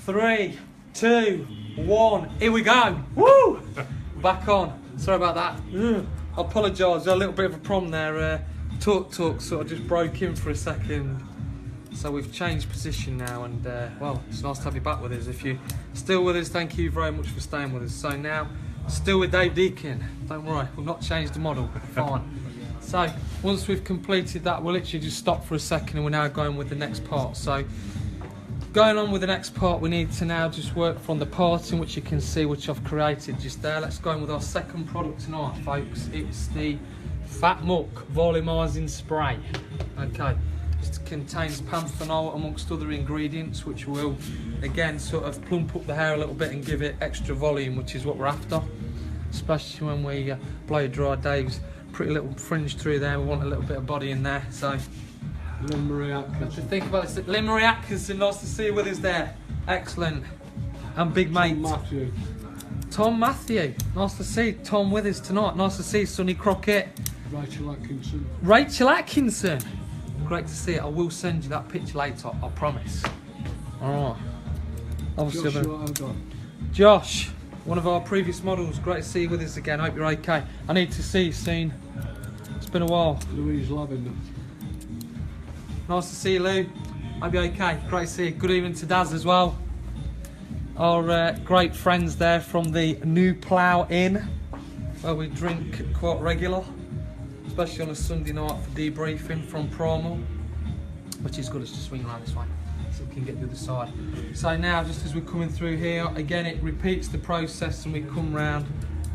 3, 2, 1, here we go. Woo! Back on. Sorry about that. I apologise, a little bit of a problem there. Talk sort of just broke in for a second. So we've changed position now, and well, it's nice to have you back with us. If you're still with us, thank you very much for staying with us. So now, still with Dave Deacon. Don't worry, we've not changed the model. Fine. So once we've completed that, we'll literally just stop for a second, and we're now going with the next part. So going on with the next part, we need to now just work from the parting, which you can see, which I've created just there. Let's go on with our second product tonight, folks. It's the Fat Muck Volumising Spray. Okay. It contains panthenol amongst other ingredients, which will again sort of plump up the hair a little bit and give it extra volume, which is what we're after, especially when we blow dry Dave's pretty little fringe through there. We want a little bit of body in there. So Lynn Marie Atkinson. to think about this, Lynn Marie Atkinson, nice to see you with us there. Excellent. And big mate Matthew. Tom Matthew, nice to see Tom with us tonight. Nice to see Sonny Crockett. Rachel Atkinson. Rachel Atkinson, great to see it. I will send you that picture later, I promise. Alright. Obviously, Joshua Ogon. Josh, one of our previous models, great to see you with us again. Hope you're okay. I need to see you soon. It's been a while. Louise Lavender. Nice to see you, Lou. Hope you're okay. Great to see you. Good evening to Daz as well. Our great friends there from the New Plough Inn, where we drink quite regular, especially on a Sunday night for debriefing from Primal, which is good. It's just swing around this way so we can get the other side. So now, just as we're coming through here, again it repeats the process, and we come round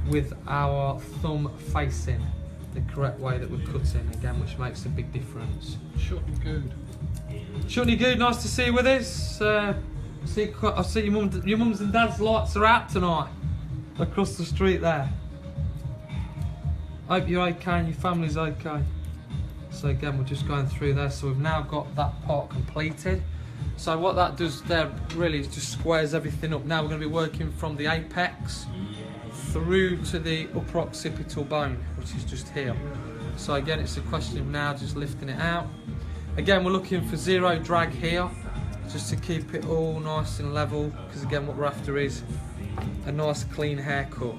with our thumb facing the correct way that we're cutting, again, which makes a big difference. Shutney Good. Shutney Good, nice to see you with us. I see your mums and dad's lights are out tonight across the street there. Hope you're okay and your family's okay. So again, we're just going through there. So we've now got that part completed. So what that does there really is just squares everything up. Now we're going to be working from the apex through to the upper occipital bone, which is just here. So again, it's a question of now just lifting it out. Again, we're looking for zero drag here, just to keep it all nice and level, because again, what we're after is a nice clean haircut.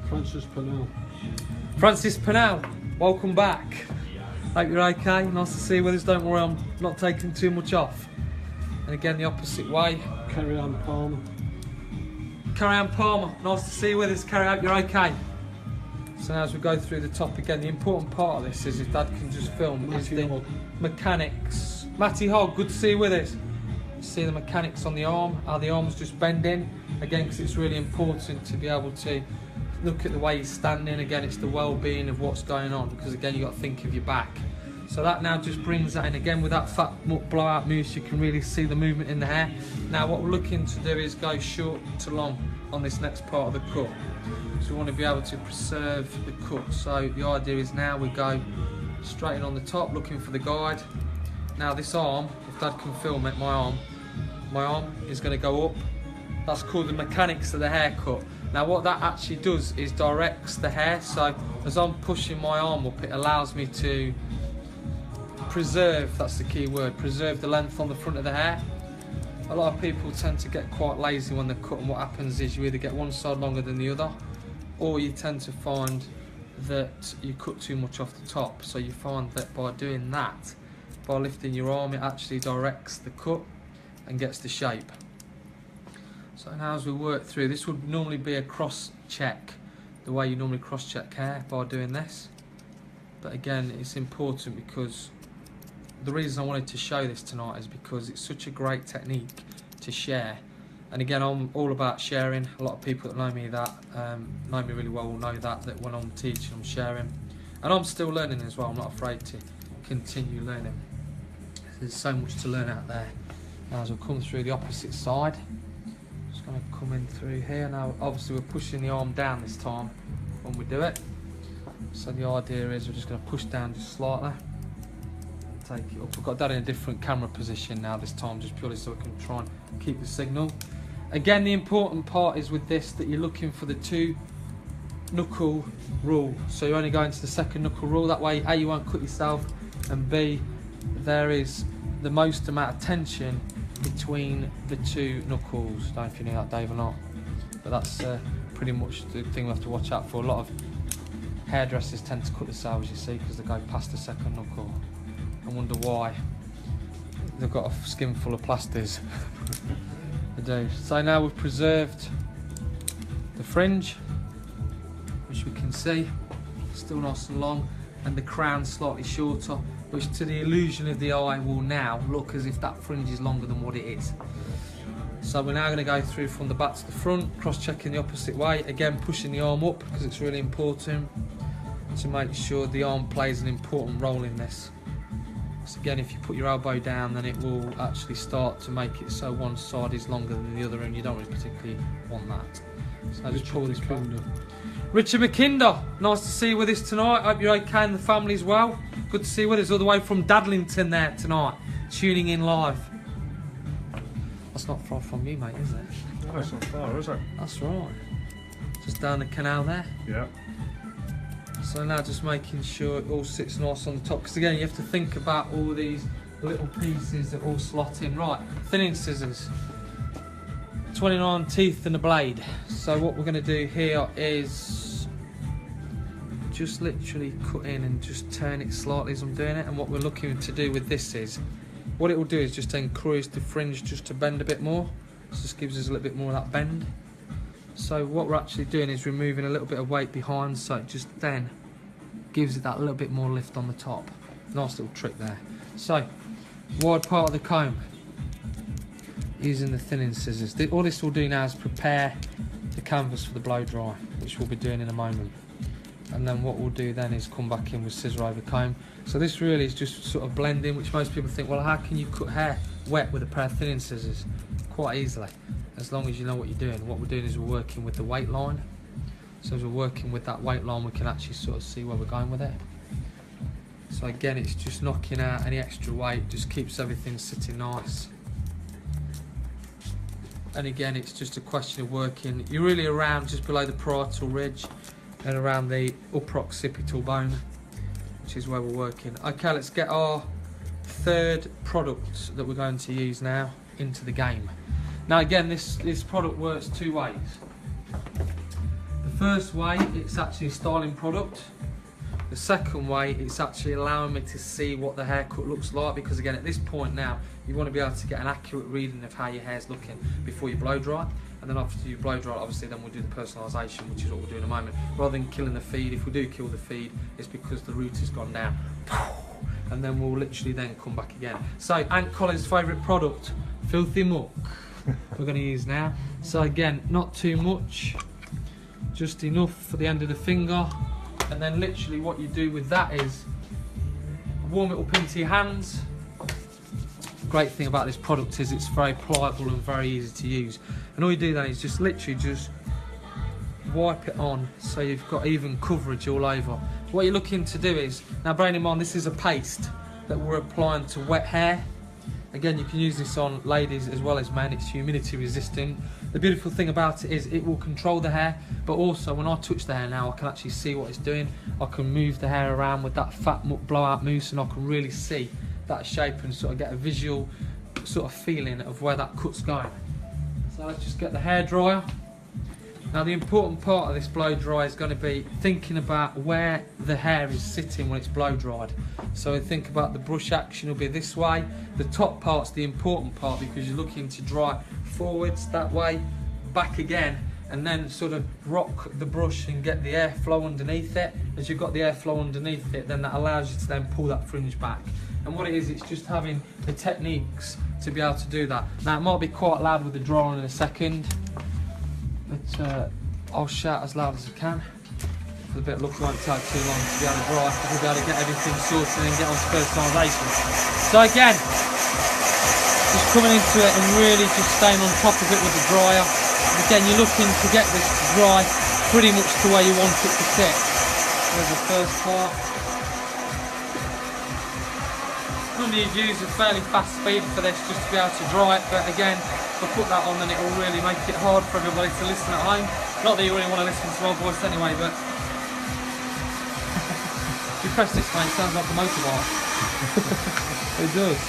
Francis Pennell. Francis Pennell, welcome back. Hope you're okay. Nice to see you with us. Don't worry, I'm not taking too much off. And again, the opposite way. Kerry Ann Palmer. Carrie Ann Palmer, nice to see you with us. Carrie, hope you're okay. So now as we go through the top again, the important part of this is, if Dad can just film, is the mechanics. Matty Hogg, good to see you with us. See the mechanics on the arm, how the arm's just bending. Again, because it's really important to be able to look at the way he's standing. Again, it's the well-being of what's going on, because again, you've got to think of your back. So that now just brings that in. Again, with that Fat Muck blowout mousse, you can really see the movement in the hair. Now what we're looking to do is go short to long on this next part of the cut. So we want to be able to preserve the cut. So the idea is now we go straight in on the top, looking for the guide. Now this arm, if Dad can film it, my arm is going to go up. That's called the mechanics of the haircut. Now what that actually does is directs the hair. So as I'm pushing my arm up, it allows me to preserve, that's the key word, preserve the length on the front of the hair. A lot of people tend to get quite lazy when they cut, and what happens is you either get one side longer than the other, or you tend to find that you cut too much off the top. So you find that by doing that, by lifting your arm, it actually directs the cut and gets the shape. So now as we work through, this would normally be a cross check, the way you normally cross check hair, by doing this. But again, it's important, because the reason I wanted to show this tonight is because it's such a great technique to share. And again, I'm all about sharing. A lot of people that know me really well will know that when I'm teaching, I'm sharing. And I'm still learning as well. I'm not afraid to continue learning. There's so much to learn out there. Now as we come through the opposite side, just going to come in through here. Now obviously we're pushing the arm down this time when we do it. So the idea is we're just going to push down just slightly. Take it up. We've got that in a different camera position now this time, just purely so we can try and keep the signal. Again, the important part is with this that you're looking for the 2 knuckle rule. So you're only going to the 2nd knuckle rule. That way, A, you won't cut yourself, and B, there is the most amount of tension between the two knuckles. Don't know if you knew that, Dave, or not, but that's pretty much the thing we have to watch out for. A lot of hairdressers tend to cut the salves, you see, because they go past the second knuckle. I wonder why. They've got a skin full of plasters. They do. So now we've preserved the fringe, which we can see still nice and long, and the crown slightly shorter, which to the illusion of the eye will now look as if that fringe is longer than what it is. So we're now going to go through from the back to the front, cross-checking the opposite way, again pushing the arm up because it's really important to make sure the arm plays an important role in this. So again, if you put your elbow down, then it will actually start to make it so one side is longer than the other, and you don't really particularly want that. So I just pull this back. Richard McKinder, nice to see you with us tonight. Hope you're okay and the family's well. Good to see you with us all the way from Dadlington there tonight, tuning in live. That's not far from you, mate, is it? No, it's not far, is it? That's right. Just down the canal there. Yeah. So now just making sure it all sits nice on the top, because again you have to think about all these little pieces that all slot in. Right, thinning scissors, 29 teeth and a blade. So what we're going to do here is just literally cut in and just turn it slightly as I'm doing it, and what we're looking to do with this is, what it will do is just encourage the fringe just to bend a bit more. So this gives us a little bit more of that bend. So what we're actually doing is removing a little bit of weight behind, so it just then gives it that little bit more lift on the top. Nice little trick there. So, wide part of the comb, using the thinning scissors. All this will do now is prepare the canvas for the blow dry, which we'll be doing in a moment. And then what we'll do then is come back in with scissor over comb. So this really is just sort of blending, which most people think, well, how can you cut hair wet with a pair of thinning scissors? Quite easily, as long as you know what you're doing. What we're doing is we're working with the weight line. So as we're working with that weight line, we can actually sort of see where we're going with it. So again, it's just knocking out any extra weight, just keeps everything sitting nice. And again, it's just a question of working. You're really around just below the parietal ridge and around the upper occipital bone, which is where we're working. Okay, let's get our third product that we're going to use now into the game. Now again, this product works two ways. The first way, it's actually a styling product. The second way, it's actually allowing me to see what the haircut looks like, because again, at this point now, you want to be able to get an accurate reading of how your hair's looking before you blow dry. And then after you blow dry, obviously then we'll do the personalisation, which is what we'll do in a moment. Rather than killing the feed, if we do kill the feed, it's because the root has gone down. And then we'll literally then come back again. So, Ant Colin's favourite product, Filthy Muck, we're going to use now. So again, not too much, just enough for the end of the finger. And then literally what you do with that is warm it up into your hands. Great thing about this product is it's very pliable and very easy to use. And all you do then is just literally just wipe it on so you've got even coverage all over. What you're looking to do is, now bearing in mind this is a paste that we're applying to wet hair. Again, you can use this on ladies as well as men. It's humidity resistant. The beautiful thing about it is it will control the hair, but also when I touch the hair now, I can actually see what it's doing. I can move the hair around with that fat blowout mousse, and I can really see that shape and sort of get a visual sort of feeling of where that cut's going. So let's just get the hair dryer. Now the important part of this blow dry is going to be thinking about where the hair is sitting when it's blow dried. So think about the brush action will be this way. The top part's the important part because you're looking to dry forwards that way, back again, and then sort of rock the brush and get the airflow underneath it. As you've got the airflow underneath it, then that allows you to then pull that fringe back. And what it is, it's just having the techniques to be able to do that. Now it might be quite loud with the dryer in a second, but I'll shout as loud as I can. For a bit of luck, it won't take too long to be able to dry, because we'll be able to get everything sorted and get on to personalisation. So again, just coming into it and really just staying on top of it with the dryer. And again, you're looking to get this to dry pretty much to where you want it to sit. There's the first part. Normally you'd use a fairly fast speed for this just to be able to dry it, but again, if I put that on, then it will really make it hard for everybody to listen at home. Not that you really want to listen to my voice anyway, but if you press this, mate, it sounds like a motorbike. It does.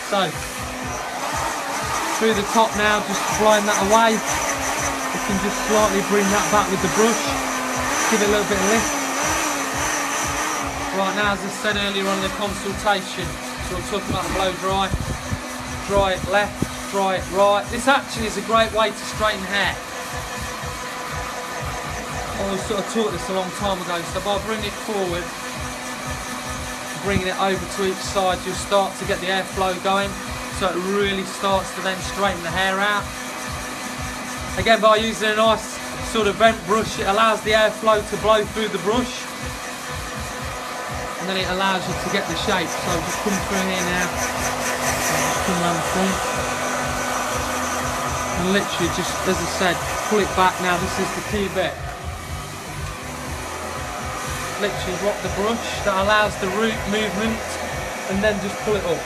So, through the top now, just blowing that away. You can just slightly bring that back with the brush, give it a little bit of lift. Right, now, as I said earlier on in the consultation, so we're talking about the blow dry. Dry it left, dry it right. This actually is a great way to straighten hair. I was sort of taught this a long time ago, so by bringing it forward, bringing it over to each side, you'll start to get the airflow going, so it really starts to then straighten the hair out. Again, by using a nice sort of bent brush, it allows the airflow to blow through the brush, and then it allows you to get the shape. So just come through here now, just come around the front, and literally just, as I said, pull it back. Now this is the key bit. Literally drop the brush, that allows the root movement, and then just pull it up.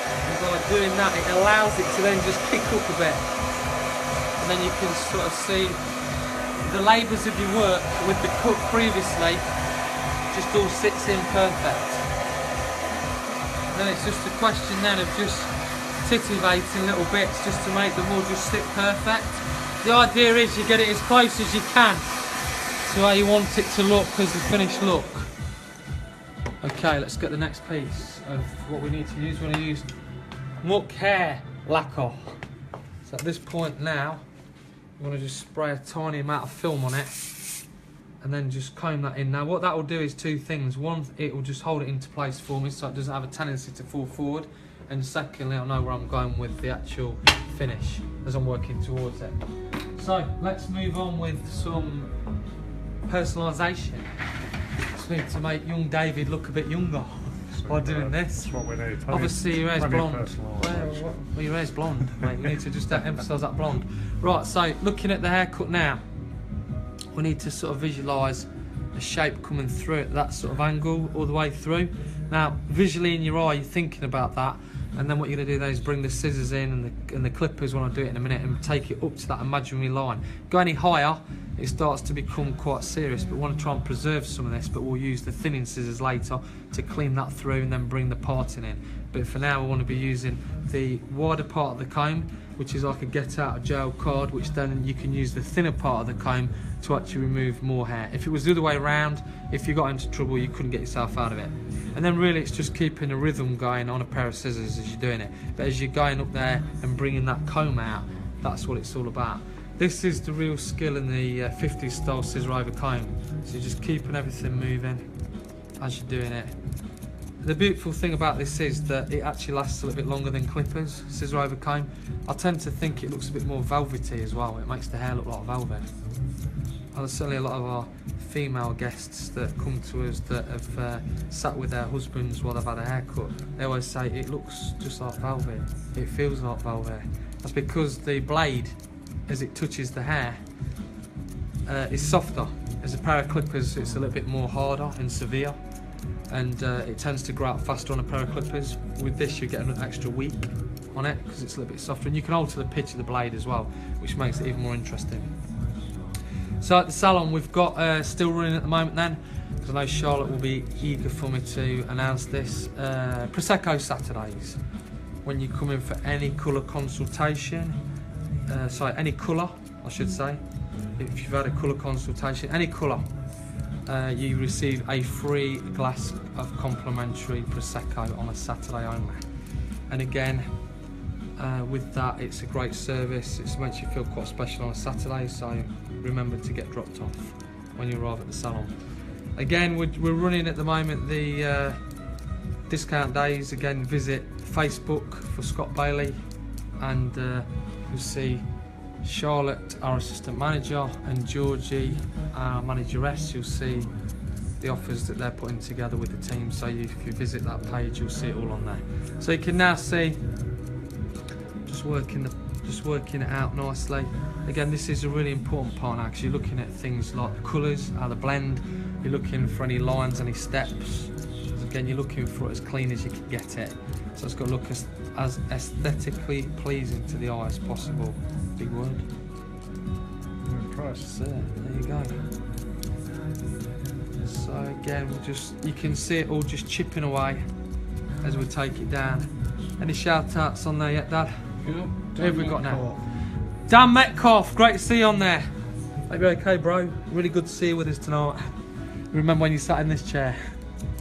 And by doing that, it allows it to then just kick up a bit. And then you can sort of see the labours of your work with the cut previously just all sits in perfect. And then it's just a question then of just titivating little bits just to make them all just sit perfect. The idea is you get it as close as you can to how you want it to look as the finished look. Okay, let's get the next piece of what we need to use. We're going to use Muck Hair Lacquer. So at this point now, I'm going to just spray a tiny amount of film on it and then just comb that in. Now what that will do is two things. One, it will just hold it into place for me so it doesn't have a tendency to fall forward. And secondly, I'll know where I'm going with the actual finish as I'm working towards it. So let's move on with some personalisation. Just need to make young David look a bit younger by doing this. That's what we need. Obviously your hair's blonde. Well, your hair's blonde, mate. You need to just emphasise that blonde. Right, so looking at the haircut now, we need to sort of visualise the shape coming through at that sort of angle all the way through. Now, visually in your eye, you're thinking about that, and then what you're going to do then is bring the scissors in and the clippers when I do it in a minute and take it up to that imaginary line. Go any higher, it starts to become quite serious, but we want to try and preserve some of this, but we'll use the thinning scissors later to clean that through and then bring the parting in. But for now, we want to be using the wider part of the comb, which is like a get out of jail card, which then you can use the thinner part of the comb to actually remove more hair. If it was the other way around, if you got into trouble, you couldn't get yourself out of it. And then really it's just keeping a rhythm going on a pair of scissors as you're doing it. But as you're going up there and bringing that comb out, that's what it's all about. This is the real skill in the 50s style scissor over comb. So you're just keeping everything moving as you're doing it. The beautiful thing about this is that it actually lasts a little bit longer than clippers, scissor over comb. I tend to think it looks a bit more velvety as well. It makes the hair look like velvet. And there's certainly a lot of our female guests that come to us that have sat with their husbands while they've had a haircut. They always say it looks just like velvet. It feels like velvet. That's because the blade, as it touches the hair, is softer. As a pair of clippers, it's a little bit more harder and severe, and it tends to grow out faster on a pair of clippers. With this, you get an extra week on it because it's a little bit softer, and you can alter the pitch of the blade as well, which makes it even more interesting. So at the salon, we've got still running at the moment then, because I know Charlotte will be eager for me to announce this, Prosecco Saturdays. When you come in for any colour consultation, any colour I should say, if you've had a colour consultation, any colour, you receive a free glass of complimentary Prosecco on a Saturday only. And again, with that, it's a great service. It makes you feel quite special on a Saturday, so remember to get dropped off when you arrive at the salon. Again, we're running at the moment the discount days. Again, visit Facebook for Scott Bailey, and you'll see Charlotte, our assistant manager, and Georgie, our manageress. You'll see the offers that they're putting together with the team. So if you visit that page, you'll see it all on there. So you can now see just working it out nicely. Again, this is a really important part now because you're looking at things like the colours, how they blend. You're looking for any lines, any steps. Again, you're looking for it as clean as you can get it. So it's got to look as aesthetically pleasing to the eye as possible. Big word. Christ. There you go. So again, you can see it all just chipping away as we take it down. Any shout outs on there yet, Dad? Yeah. Who have we got now? Metcalf. Dan Metcalf, great to see you on there. Hope you're okay, bro. Really good to see you with us tonight. Remember when you sat in this chair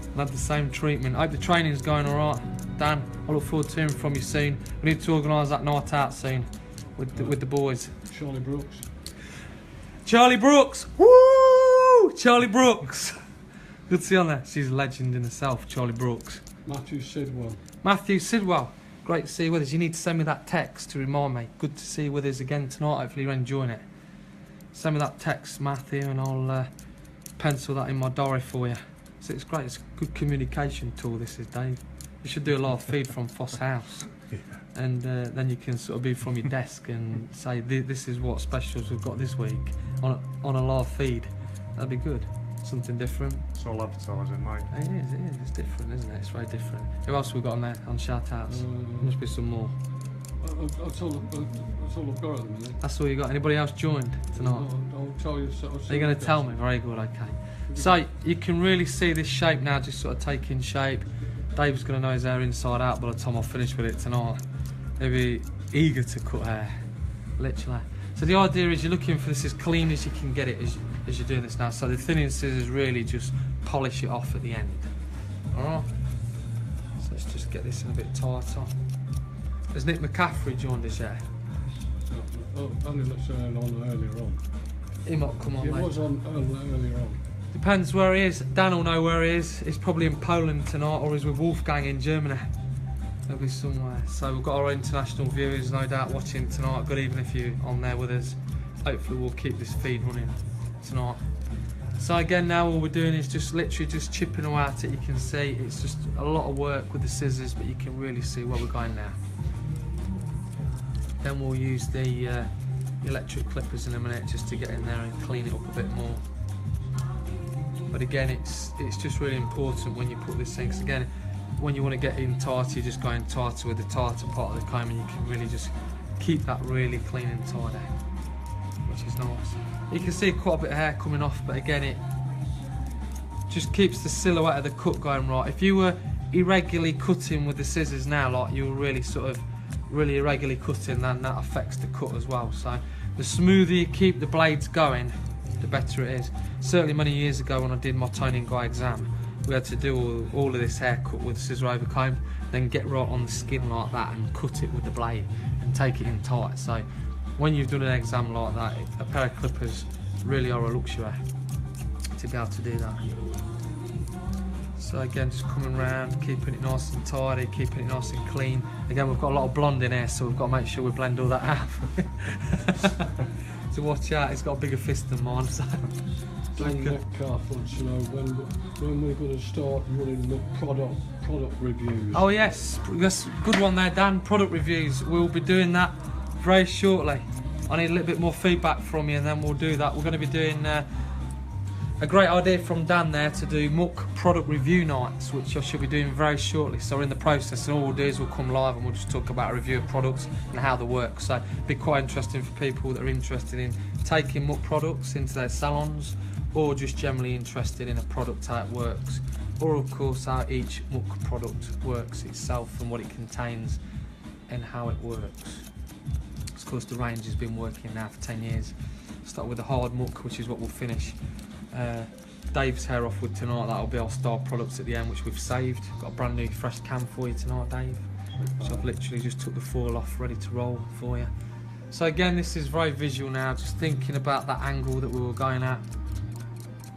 and had the same treatment. Hope the training's going alright. Dan, I look forward to hearing from you soon. We need to organise that night out soon with the boys. Charlie Brooks. Charlie Brooks! Woo! Charlie Brooks! Good to see you on there. She's a legend in herself, Charlie Brooks. Matthew Sidwell. Matthew Sidwell, great to see you with us. You need to send me that text to remind me. Good to see you with us again tonight. Hopefully you're enjoying it. Send me that text, Matthew, and I'll pencil that in my diary for you. So it's great. It's a good communication tool, this is, Dave. You should do a live feed from Foss House. And then you can sort of be from your desk and say, this is what specials we've got this week on a live feed. That'd be good. Something different. It's all advertising, mate. It is. It's different, isn't it? It's very different. Who else have we got on there on shout-outs? Must be some more. That's all I've got at the minute. That's all you got. Anybody else joined tonight? I'll tell you. Are you going to tell me? Very good, okay. So you can really see this shape now just sort of taking shape. Dave's going to know his hair inside out by the time I finish with it tonight. He'll be eager to cut hair, literally. So the idea is you're looking for this as clean as you can get it as you're doing this now. So the thinning scissors really just polish it off at the end. Alright? So let's just get this in a bit tighter. Has Nick McCaffrey joined us yet? Only let's on earlier on. He might come on He later. was on earlier on. Depends where he is. Dan will know where he is. He's probably in Poland tonight, or he's with Wolfgang in Germany. He'll be somewhere. So we've got our international viewers no doubt watching tonight. Good evening if you're on there with us. Hopefully we'll keep this feed running tonight. So again, now all we're doing is just literally just chipping away at it. You can see it's just a lot of work with the scissors, but you can really see where we're going now. Then we'll use the electric clippers in a minute just to get in there and clean it up a bit more. But again, it's just really important when you put this thing, 'cause again, when you want to get in tighter, you just go in tighter with the tighter part of the comb, and you can really just keep that really clean and tidy, which is nice. You can see quite a bit of hair coming off, but again, it just keeps the silhouette of the cut going right. If you were irregularly cutting with the scissors now, like you were really sort of really irregularly cutting, then that affects the cut as well. So the smoother you keep the blades going, the better it is. Certainly many years ago when I did my toning guy exam, we had to do all of this haircut with a scissor over comb, then get right on the skin like that and cut it with the blade and take it in tight. So when you've done an exam like that, a pair of clippers really are a luxury to be able to do that. So again, just coming around, keeping it nice and tidy, keeping it nice and clean. Again, we've got a lot of blonde in here, so we've got to make sure we blend all that out. So watch out, it's got a bigger fist than mine. So Dan Metcalf wants to know when we're going to start running the product reviews. oh yes, that's a good one there, Dan. Product reviews. We'll be doing that very shortly. I need a little bit more feedback from you, and then we'll do that. We're going to be doing a great idea from Dan there to do Muck product review nights, which I should be doing very shortly. So we're in the process, and all we'll do is we'll come live and we'll just talk about a review of products and how they work. So it'll be quite interesting for people that are interested in taking Muck products into their salons, or just generally interested in a product, how it works, or of course how each Muck product works itself and what it contains and how it works. Of course, the range has been working now for 10 years. Start with the hard Muck, which is what we'll finish Dave's hair off with tonight. That'll be our star products at the end, which we've saved. Got a brand new fresh cam for you tonight, Dave. So I've literally just took the foil off, ready to roll for you. So again, this is very visual now, just thinking about that angle that we were going at.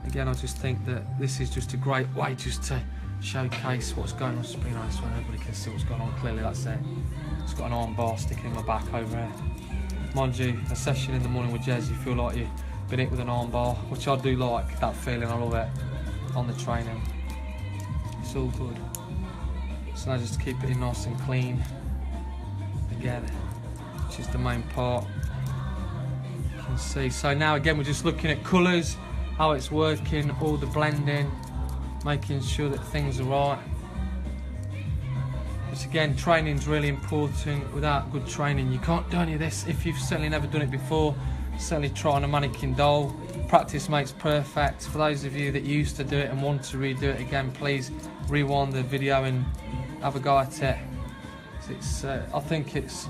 Again, I just think that this is just a great way just to showcase what's going on. It's pretty nice when everybody can see what's going on clearly. That's it. It's got an arm bar sticking in my back over here. Mind you, a session in the morning with Jez, you feel like you've been hit with an arm bar, which I do like, that feeling, I love it, on the training. It's all good. So now just keep it in nice and clean, again, which is the main part. You can see, so now again we're just looking at colours, how it's working, all the blending, making sure that things are right. Which again, training's really important. Without good training, you can't do any of this. If you've certainly never done it before, certainly try on a mannequin doll. Practice makes perfect. For those of you that used to do it and want to redo it again, please rewind the video and have a go at it. It's, I think it's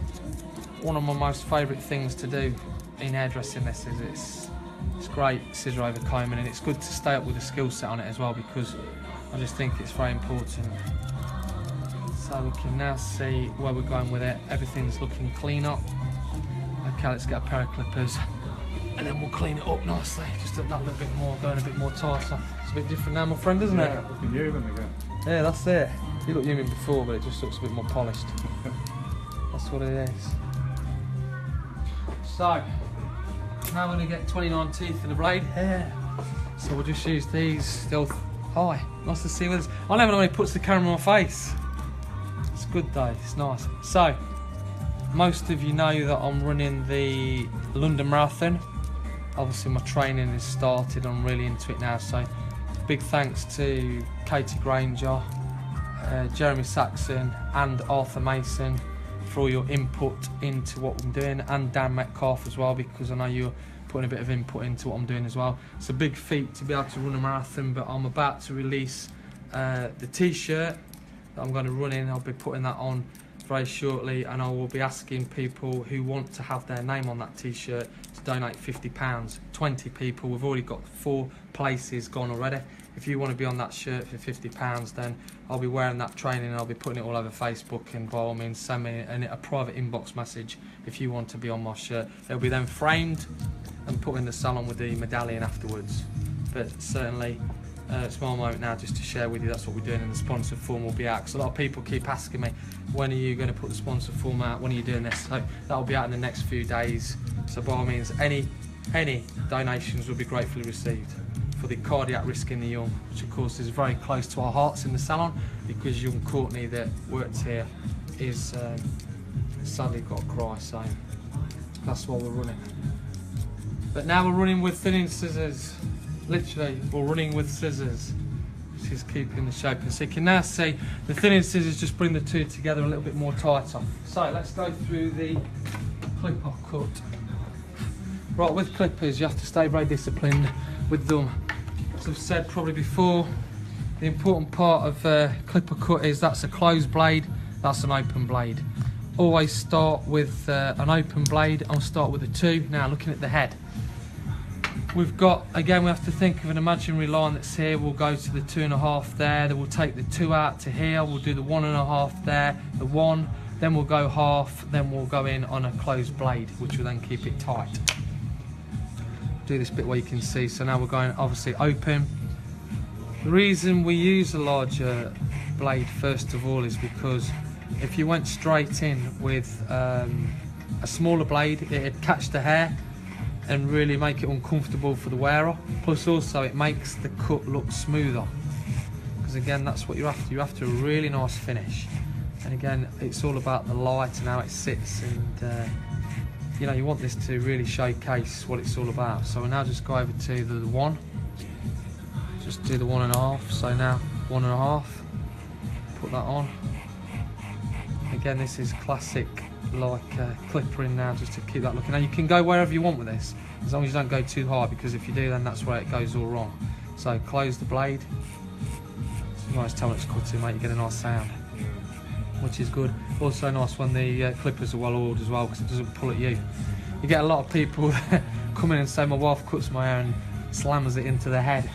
one of my most favourite things to do in hairdressing. This is it's great scissor over combing, and it's good to stay up with the skill set on it as well, because I just think it's very important. So we can now see where we're going with it. Everything's looking clean up. Okay, let's get a pair of clippers and then we'll clean it up nicely. Just that little bit more, going a bit more tighter. It's a bit different now, my friend, isn't it? Looking human again. Yeah, that's it. You looked human before, but it just looks a bit more polished. That's what it is. So, now we're going to get 29 teeth in the blade. Yeah. So we'll just use these still. Hi, nice to see you with us. I never know when he puts the camera on my face. It's good though, it's nice. So, most of you know that I'm running the London Marathon. Obviously my training has started, I'm really into it now, so big thanks to Katie Granger, Jeremy Saxon and Arthur Mason for all your input into what I'm doing, and Dan Metcalf as well, because I know you're putting a bit of input into what I'm doing as well. It's a big feat to be able to run a marathon, but I'm about to release the t-shirt that I'm going to run in. I'll be putting that on very shortly, and I will be asking people who want to have their name on that t-shirt to donate £50. 20 people. We've already got 4 places gone already. If you want to be on that shirt for £50, then I'll be wearing that training and I'll be putting it all over Facebook, and by all means send me a private inbox message if you want to be on my shirt. It'll be then framed and put in the salon with the medallion afterwards. But certainly it's my moment now just to share with you that's what we're doing, and the sponsor form will be out, because a lot of people keep asking me, when are you going to put the sponsor form out, when are you doing this? So that'll be out in the next few days. So by all means, any donations will be gratefully received for the cardiac risk in the young, which of course is very close to our hearts in the salon, because young Courtney that works here is sadly got a cry, so that's why we're running. But now we're running with thinning scissors. Literally, we're running with scissors, which is keeping the shape. And so you can now see the thinning scissors just bring the two together a little bit more tighter. So let's go through the clipper cut. Right, with clippers you have to stay very disciplined with them. As I've said probably before, the important part of clipper cut is that's a closed blade, that's an open blade. Always start with an open blade. I'll start with a 2. Now looking at the head, we've got, again, we have to think of an imaginary line that's here. We'll go to the 2.5 there, then we'll take the 2 out to here, we'll do the 1.5 there, the 1, then we'll go half, then we'll go in on a closed blade, which will then keep it tight. Do this bit where you can see. So now we're going obviously open. The reason we use a larger blade first of all is because if you went straight in with a smaller blade, it'd catch the hair and really make it uncomfortable for the wearer. Plus also it makes the cut look smoother, because again that's what you're after. You're after a really nice finish, and again it's all about the light and how it sits, and you know, you want this to really showcase what it's all about. So we'll now just go over to the 1, just do the 1.5. So now 1.5, put that on. Again, this is classic like clippering now, just to keep that looking. Now you can go wherever you want with this, as long as you don't go too hard, because if you do then that's where it goes all wrong. So close the blade. It's a nice time it's cutting, mate, you get a nice sound, which is good. Also nice when the clippers are well oiled as well, because it doesn't pull at you. You get a lot of people that come in and say my wife cuts my hair and slams it into the head.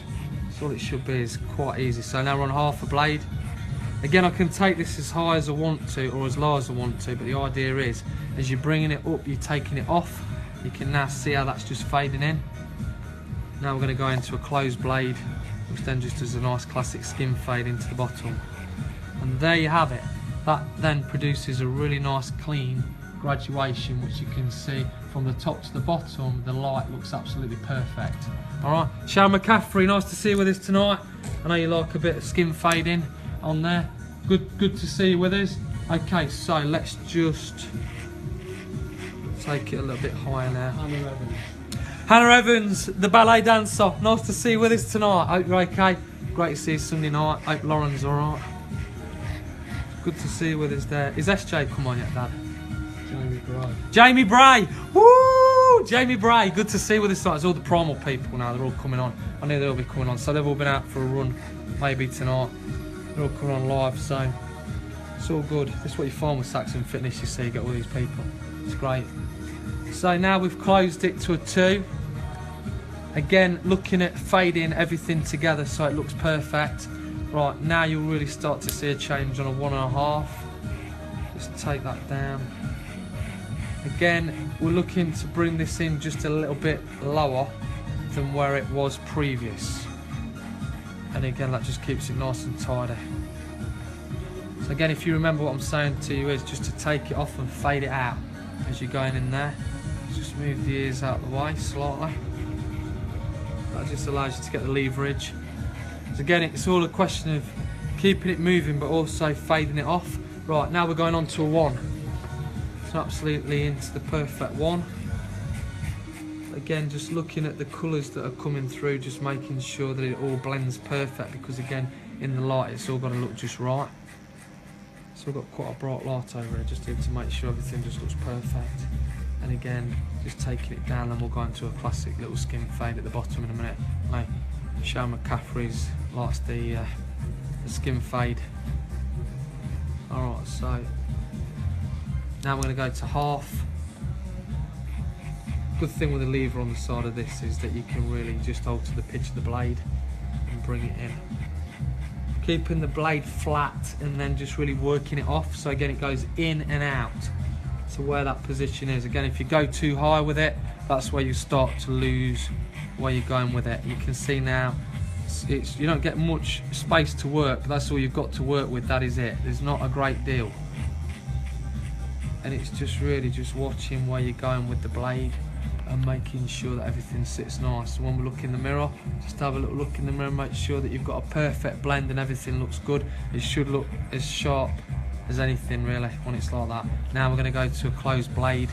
So all it should be is quite easy. So now we're on half a blade. Again, I can take this as high as I want to or as low as I want to, but the idea is as you're bringing it up, you're taking it off. You can now see how that's just fading in. Now we're going to go into a closed blade, which then just does a nice classic skin fade into the bottom. And there you have it. That then produces a really nice clean graduation, which you can see from the top to the bottom. The light looks absolutely perfect. Alright, Sharon McCaffrey, nice to see you with us tonight. I know you like a bit of skin fading on there. Good to see you with us. Okay, so let's just take it a little bit higher now. Hannah Evans, the ballet dancer, nice to see you with us tonight. Hope you're okay. Great to see you Sunday night. Hope Lauren's alright. Good to see you with us there. Is SJ come on yet, Dad? Jamie Bray. Jamie Bray! Woo! Jamie Bray, good to see you with us tonight. There's all the primal people now, they're all coming on. I knew they'll be coming on, so they've all been out for a run, maybe tonight. They're all coming on live, so it's all good. This is what you find with Saxon Fitness, you see, you get all these people. It's great. So now we've closed it to a 2. Again, looking at fading everything together so it looks perfect. Right, now you'll really start to see a change on a 1.5. Just take that down. Again, we're looking to bring this in just a little bit lower than where it was previous. And again, that just keeps it nice and tidy. So again, if you remember what I'm saying to you is just to take it off and fade it out as you're going in there. Just move the ears out of the way slightly. That just allows you to get the leverage. So again, it's all a question of keeping it moving but also fading it off. Right, now we're going on to a 1. So absolutely into the perfect 1. Again, just looking at the colours that are coming through, just making sure that it all blends perfect, because again, in the light it's all got to look just right. So we've got quite a bright light over here just to make sure everything just looks perfect. And again, just taking it down, and we'll go into a classic little skin fade at the bottom in a minute. Like Sean McCaffrey's likes the skin fade. Alright, so now we're going to go to half. Good thing with the lever on the side of this is that you can really just alter the pitch of the blade and bring it in. Keeping the blade flat and then just really working it off, so again it goes in and out to where that position is. Again, if you go too high with it, that's where you start to lose where you're going with it. You can see now you don't get much space to work, but that's all you've got to work with. That is it. There's not a great deal, and it's just really just watching where you're going with the blade and making sure that everything sits nice. So when we look in the mirror, just have a little look in the mirror, make sure that you've got a perfect blend and everything looks good. It should look as sharp as anything really when it's like that. Now we're going to go to a closed blade,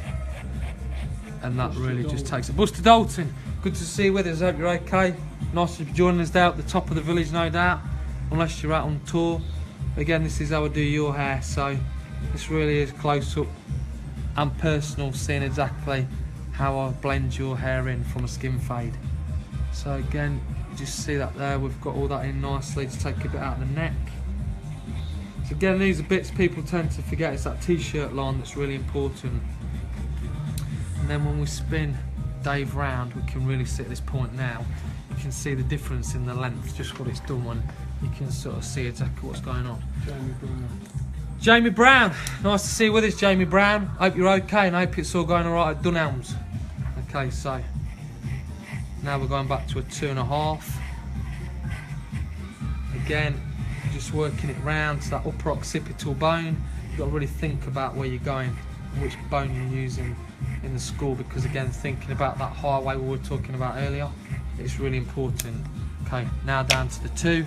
and that really just takes it. Buster Dalton, good to see you with us. Hope you're okay. Nice to be joining us down at the top of the village, no doubt, unless you're out on tour. Again, this is how I do your hair, so this really is close up and personal, seeing exactly how I blend your hair in from a skin fade. So again, you just see that there, we've got all that in nicely to take a bit out of the neck. So again, these are bits people tend to forget. It's that t-shirt line that's really important. And then when we spin Dave round, we can really see at this point now, you can see the difference in the length, just what it's done when you can sort of see exactly what's going on. Jamie Brown, nice to see you with us, Jamie Brown. Hope you're okay and I hope it's all going alright at Dunelms. Okay, so now we're going back to a 2.5. Again, just working it round to that upper occipital bone. You've got to really think about where you're going, which bone you're using in the skull, because again, thinking about that highway we were talking about earlier, it's really important. Okay, now down to the 2.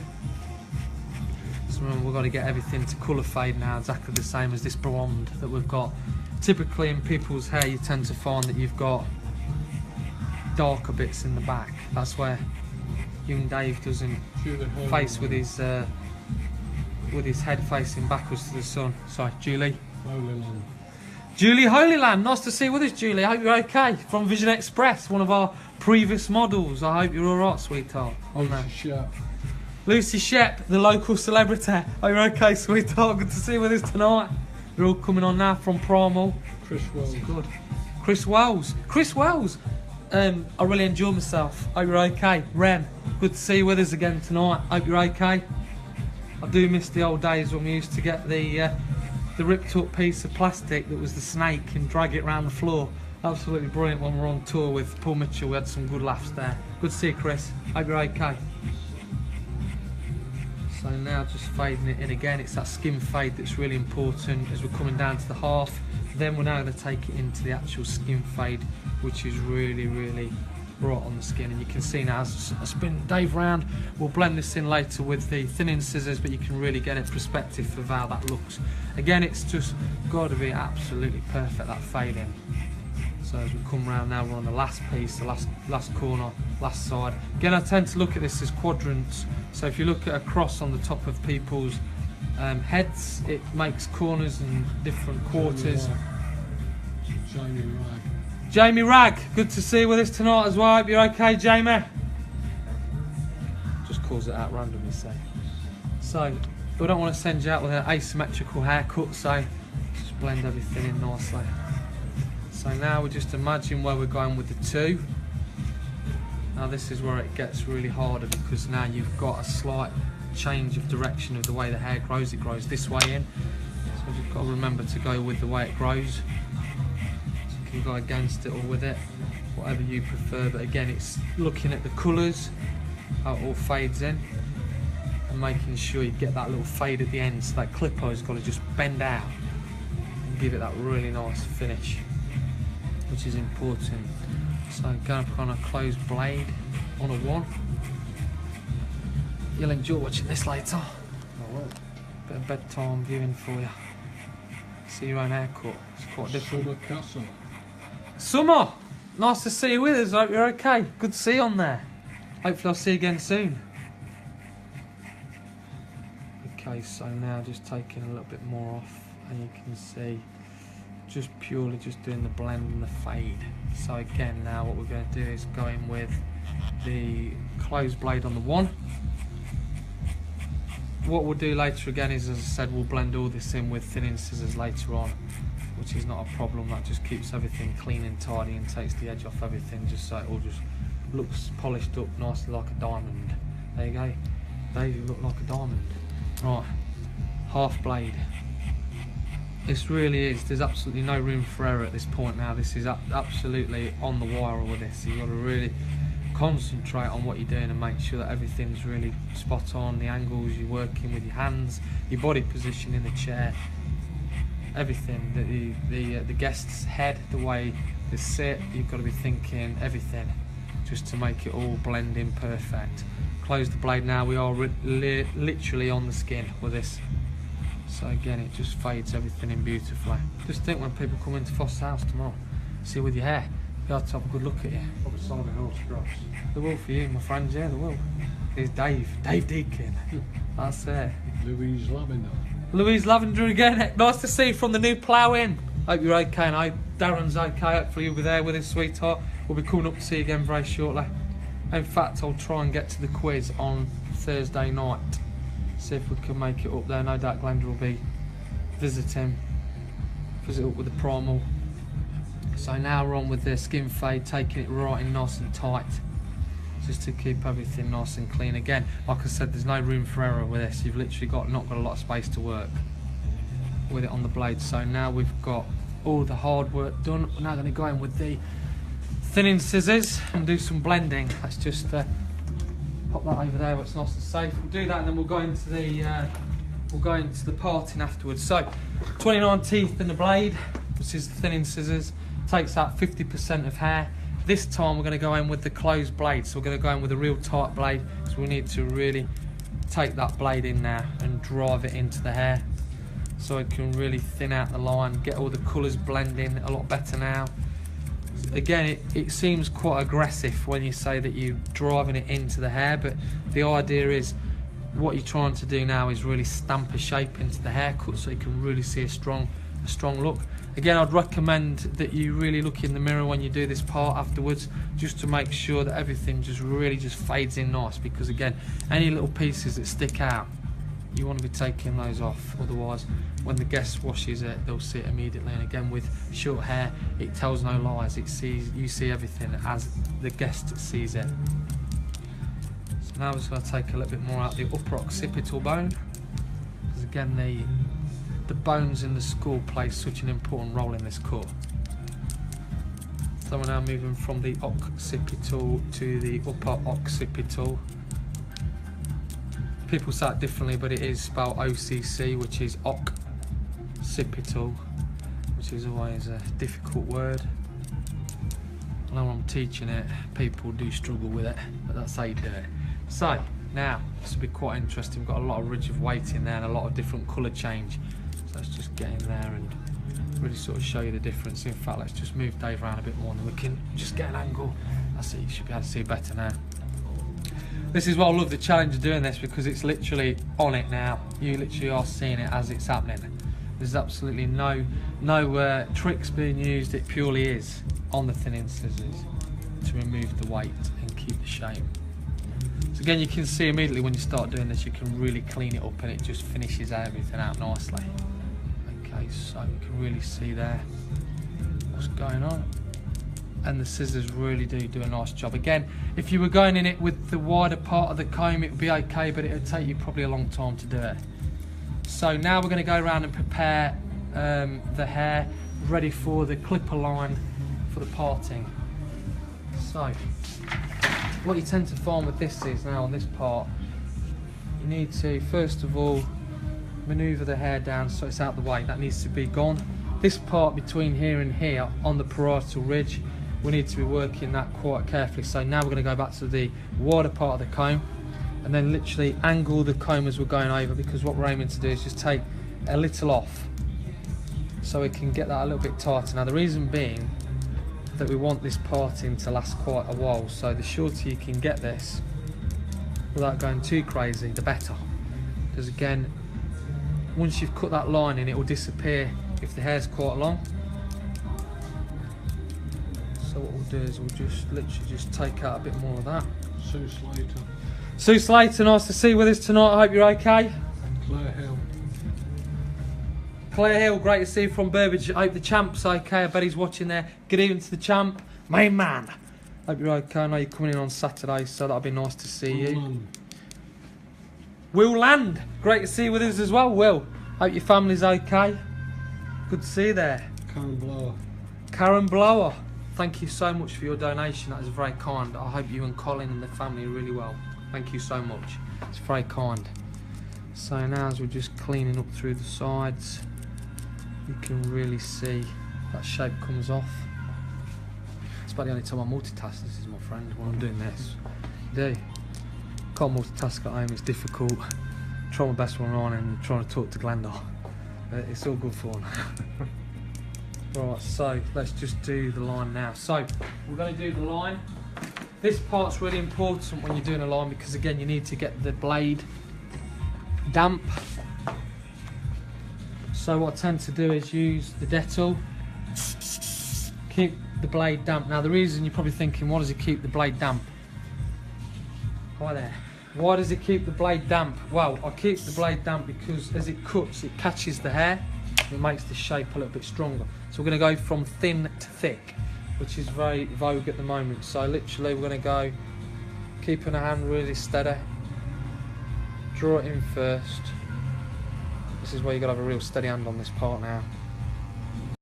So remember, we've got to get everything to colour fade now, exactly the same as this blonde that we've got. Typically in people's hair, you tend to find that you've got darker bits in the back. That's where young Dave doesn't face with his head facing backwards to the sun. Sorry, Julie. Holyland. Julie Holyland, nice to see you with us, Julie. I hope you're okay. From Vision Express, one of our previous models. I hope you're alright, sweetheart. Lucy Shep, the local celebrity. Hope you're okay, sweetheart. Good to see you with us tonight. You're all coming on now from Primal. Chris Wells. Good. Chris Wells. Chris Wells. I really enjoyed myself. Hope you're okay. Rem, good to see you with us again tonight. Hope you're okay. I do miss the old days when we used to get the ripped up piece of plastic that was the snake and drag it around the floor. Absolutely brilliant when we were on tour with Paul Mitchell. We had some good laughs there. Good to see you, Chris. Hope you're okay. So now just fading it in again. It's that skin fade that's really important as we're coming down to the half. Then we're now going to take it into the actual skin fade, which is really, really bright on the skin. And you can see now as I spin Dave round, we'll blend this in later with the thinning scissors, but you can really get a perspective of how that looks. Again, it's just got to be absolutely perfect, that fade in. So as we come round now, we're on the last piece, the last corner, last side. Again, I tend to look at this as quadrants. So if you look at a cross on the top of people's heads, it makes corners and different quarters. Jamie Ragg. Jamie Ragg, good to see you with us tonight as well. Hope you're okay, Jamie. Just calls it out randomly, say. So we don't want to send you out with an asymmetrical haircut, so just blend everything in nicely. So now we just imagine where we're going with the 2. Now this is where it gets really harder, because now you've got a slight change of direction of the way the hair grows. It grows this way in, so you've got to remember to go with the way it grows. So you can go against it or with it, whatever you prefer, but again it's looking at the colours, how it all fades in, and making sure you get that little fade at the end, so that clipper's got to just bend out and give it that really nice finish, which is important. So going up on a closed blade on a 1. You'll enjoy watching this later. Bit of bedtime viewing for you. See your own haircut. It's quite different. Summer Castle. Summer! Nice to see you with us. I hope you're okay. Good to see you on there. Hopefully I'll see you again soon. Okay, so now just taking a little bit more off, and you can see just purely just doing the blend and the fade. So again, now what we're going to do is go in with the closed blade on the 1. What we'll do later again is, as I said, we'll blend all this in with thinning scissors later on, which is not a problem. That just keeps everything clean and tidy and takes the edge off everything, just so it all just looks polished up nicely like a diamond. There you go. There you look like a diamond. Right, half blade. This really is, there's absolutely no room for error at this point now. This is absolutely on the wire with this. You've got to really concentrate on what you're doing and make sure that everything's really spot on, the angles you're working with your hands, your body position in the chair, everything, the guest's head, the way they sit, you've got to be thinking everything just to make it all blend in perfect. Close the blade now, we are literally on the skin with this. So again, it just fades everything in beautifully. Just think when people come into Foster's house tomorrow, see with your hair, they have to have a good look at you. Probably selling the horse grass. They will for you, my friends, yeah, they will. Here's Dave Deakin. That's it. Louise Lavender. Louise Lavender again. Nice to see you from the new plough in. Hope you're okay, and I hope Darren's okay. Hopefully you'll be there with his sweetheart. We'll be coming up to see you again very shortly. In fact, I'll try and get to the quiz on Thursday night. See if we can make it up there. No doubt Glenda will be visit up with the primal. So now we're on with the skin fade, taking it right in nice and tight, just to keep everything nice and clean. Again, like I said, there's no room for error with this. You've literally not got a lot of space to work with it on the blade. So now we've got all the hard work done. We're now going to go in with the thinning scissors and do some blending. Let's just pop that over there where it's nice and safe. We'll do that, and then we'll go into the parting afterwards. So 29 teeth in the blade, which is the thinning scissors, takes out 50% of hair. This time we're going to go in with the closed blade, so we're going to go in with a real tight blade, so we need to really take that blade in now and drive it into the hair so it can really thin out the line, get all the colours blending a lot better now. Again, it seems quite aggressive when you say that you're driving it into the hair, but the idea is what you're trying to do now is really stamp a shape into the haircut so you can really see a strong look. Again, I'd recommend that you really look in the mirror when you do this part afterwards, just to make sure that everything just really fades in nice, because again, any little pieces that stick out, you want to be taking those off, otherwise when the guest washes it, they'll see it immediately. And again, with short hair, it tells no lies. You see everything as the guest sees it. So now we're just going to take a little bit more out the upper occipital bone, because again, the bones in the skull play such an important role in this cut. So we're now moving from the occipital to the upper occipital. People say it differently, but it is spelled OCC, which is occipital, which is always a difficult word. I know when I'm teaching it, people do struggle with it, but that's how you do it. So now, this will be quite interesting. We've got a lot of ridge of weight in there and a lot of different colour change. So let's just get in there and really sort of show you the difference. In fact, let's just move Dave around a bit more and we can just get an angle. That's it, you should be able to see better now. This is why I love the challenge of doing this, because it's literally on it now. You literally are seeing it as it's happening. There's absolutely no tricks being used. It purely is on the thinning scissors to remove the weight and keep the shape. So again, you can see immediately when you start doing this, you can really clean it up and it just finishes everything out nicely. Okay, so you can really see there. what's going on. And the scissors really do a nice job. Again, if you were going in it with the wider part of the comb, it would be okay, but it would take you probably a long time to do it. So now we're going to go around and prepare the hair ready for the clipper line for the parting. So what you tend to find with this is, now on this part, you need to first of all manoeuvre the hair down so it's out the way. That needs to be gone. This part between here and here on the parietal ridge, we need to be working that quite carefully. So now we're going to go back to the wider part of the comb and then literally angle the comb as we're going over, because what we're aiming to do is just take a little off so we can get that a little bit tighter. Now the reason being that we want this parting to last quite a while, so the shorter you can get this without going too crazy, the better. Because again, once you've cut that line in, it will disappear if the hair's quite long. So what we'll do is we'll just literally just take out a bit more of that. Sue Slater. Sue Slater, nice to see you with us tonight. I hope you're okay. Claire Hill. Claire Hill, great to see you from Burbage. I hope the champ's okay. I bet he's watching there. Good evening to the champ, main man. Hope you're okay. I know you're coming in on Saturday, so that'll be nice to see you. Will Land, great to see you with us as well. Will, hope your family's okay. Good to see you there. Karen Blower. Karen Blower, thank you so much for your donation. That is very kind. I hope you and Colin and the family are really well. Thank you so much. It's very kind. So now as we're just cleaning up through the sides, you can really see that shape comes off. It's about the only time I multitask, this is my friend, when I'm doing this. You do. Can't multitask at home, it's difficult. Try my best when I'm on and trying to talk to Glenda. But it's all good fun. Right, so let's just do the line now. So we're going to do the line. This part's really important when you're doing a line, because again you need to get the blade damp. So what I tend to do is use the Dettol, keep the blade damp. Now the reason you're probably thinking, why does it keep the blade damp? Hi there. Why does it keep the blade damp? Well, I keep the blade damp because as it cuts, it catches the hair. It makes the shape a little bit stronger. So we're going to go from thin to thick, which is very vogue at the moment. So literally we're going to go, keeping the hand really steady. Draw it in first. This is where you've got to have a real steady hand on this part now.